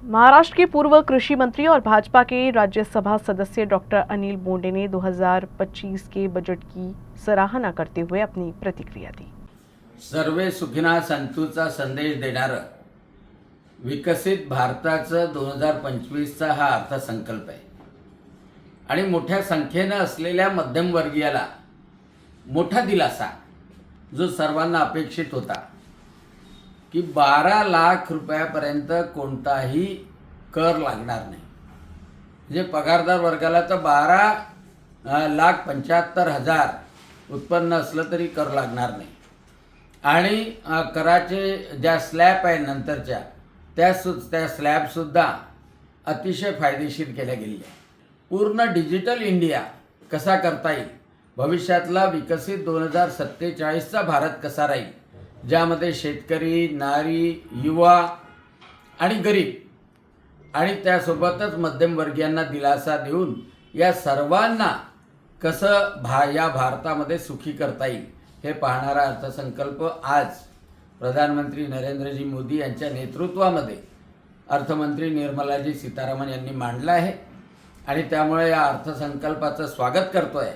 महाराष्ट्र के पूर्व कृषि मंत्री और भाजपा के राज्यसभा सदस्य डॉक्टर अनिल बोंडे ने 2025 के बजट की सराहना करते हुए अपनी प्रतिक्रिया दी। सर्वे सुखिना संतूचा संदेश देणारं विकसित भारताचं 2025चा हा अर्थसंकल्प आहे आणि मोठ्या संख्येनं असलेल्या मध्यमवर्गीयाला मोठा दिलासा जो सर्वांना अपेक्षित होता की 12 लाख रुपयापर्यंत कोणताही कर लागणार नाही। म्हणजे पगारदार वर्गाला तर 12,75,000 उत्पन्न असलं तरी कर लागणार नाही आणि कराचे ज्या स्लॅब आहे नंतरच्या त्या स्लॅबसुद्धा अतिशय फायदेशीर केल्या गेलेल्या आहे। पूर्ण डिजिटल इंडिया कसा करता येईल, भविष्यातला विकसित 2047चा भारत कसा राहील, ज्यामध्ये शेतकरी, नारी, युवा आणि गरीब आणि त्यासोबतच मध्यमवर्गीयांना दिलासा देऊन या सर्वांना कसं या भारतामध्ये सुखी करता येईल हे पाहणारा अर्थसंकल्प आज प्रधानमंत्री नरेंद्रजी मोदी यांच्या नेतृत्वामध्ये अर्थमंत्री निर्मलाजी सीतारामन यांनी मांडला आहे आणि त्यामुळे या अर्थसंकल्पाचं स्वागत करतोय।